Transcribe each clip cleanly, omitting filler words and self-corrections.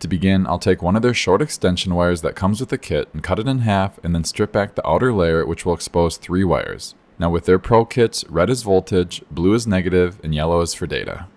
To begin, I'll take one of their short extension wires that comes with the kit and cut it in half and then strip back the outer layer, which will expose 3 wires. Now with their Pro kits, red is voltage, blue is negative, and yellow is for data.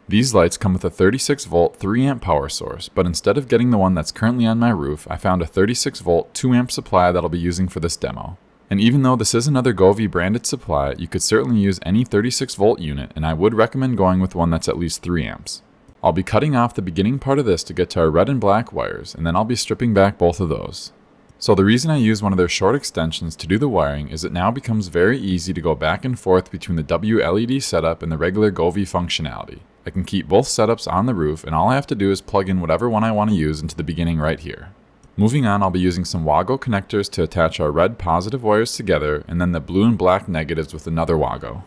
These lights come with a 36 volt 3 amp power source, but instead of getting the one that's currently on my roof, I found a 36 volt 2 amp supply that I'll be using for this demo. And even though this is another Govee branded supply, you could certainly use any 36 volt unit, and I would recommend going with one that's at least 3 amps. I'll be cutting off the beginning part of this to get to our red and black wires, and then I'll be stripping back both of those. So the reason I use one of their short extensions to do the wiring is it now becomes very easy to go back and forth between the WLED setup and the regular Govee functionality. I can keep both setups on the roof, and all I have to do is plug in whatever one I want to use into the beginning right here. Moving on, I'll be using some WAGO connectors to attach our red positive wires together, and then the blue and black negatives with another WAGO.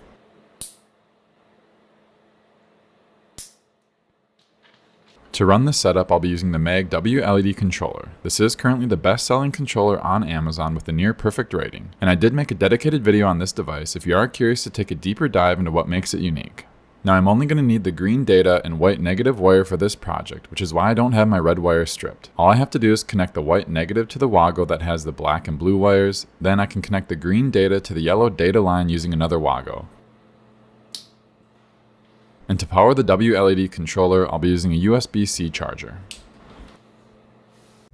To run this setup, I'll be using the Maher WLED controller. This is currently the best-selling controller on Amazon with a near-perfect rating, and I did make a dedicated video on this device if you are curious to take a deeper dive into what makes it unique. Now I'm only going to need the green data and white negative wire for this project, which is why I don't have my red wire stripped. All I have to do is connect the white negative to the WAGO that has the black and blue wires, then I can connect the green data to the yellow data line using another WAGO. And to power the WLED controller, I'll be using a USB-C charger.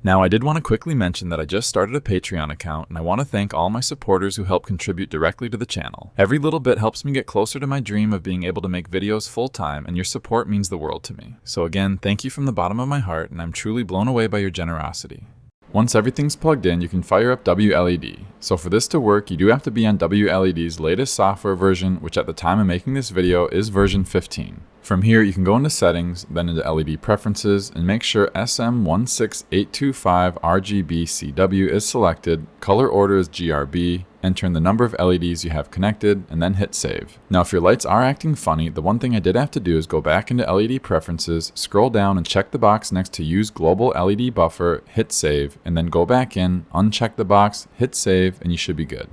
Now I did want to quickly mention that I just started a Patreon account, and I want to thank all my supporters who help contribute directly to the channel. Every little bit helps me get closer to my dream of being able to make videos full-time, and your support means the world to me. So again, thank you from the bottom of my heart, and I'm truly blown away by your generosity. Once everything's plugged in, you can fire up WLED. So for this to work, you do have to be on WLED's latest software version, which at the time of making this video is version 15. From here, you can go into settings, then into LED preferences, and make sure SM16825 RGB-CW is selected, color order is GRB, enter in the number of LEDs you have connected, and then hit save. Now if your lights are acting funny, the one thing I did have to do is go back into LED preferences, scroll down and check the box next to use global LED buffer, hit save, and then go back in, uncheck the box, hit save, and you should be good.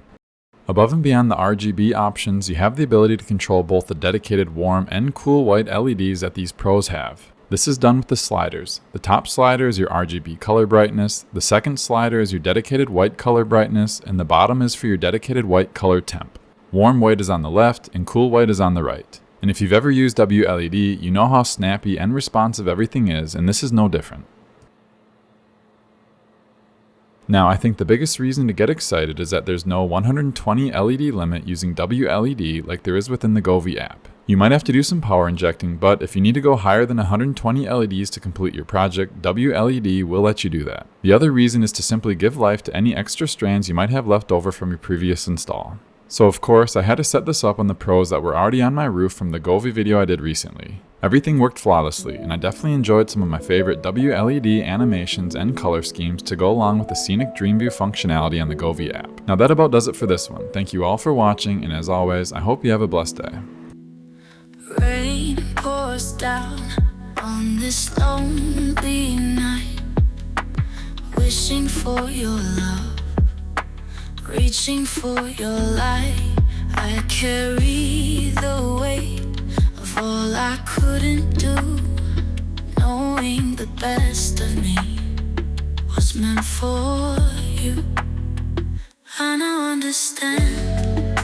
Above and beyond the RGB options, you have the ability to control both the dedicated warm and cool white LEDs that these pros have. This is done with the sliders. The top slider is your RGB color brightness, the second slider is your dedicated white color brightness, and the bottom is for your dedicated white color temp. Warm white is on the left and cool white is on the right. And if you've ever used WLED, you know how snappy and responsive everything is, and this is no different. Now, I think the biggest reason to get excited is that there's no 120 LED limit using WLED like there is within the Govee app. You might have to do some power injecting, but if you need to go higher than 120 LEDs to complete your project, WLED will let you do that. The other reason is to simply give life to any extra strands you might have left over from your previous install. So of course, I had to set this up on the pros that were already on my roof from the Govee video I did recently. Everything worked flawlessly, and I definitely enjoyed some of my favorite WLED animations and color schemes to go along with the scenic dream view functionality on the Govee app. Now that about does it for this one. Thank you all for watching, and as always, I hope you have a blessed day. Rain pours down on this lonely night, wishing for your love, reaching for your light. I carry the weight of all I couldn't do, knowing the best of me was meant for you. I now understand,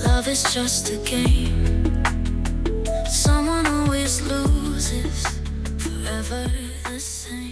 love is just a game. Someone always loses, forever the same.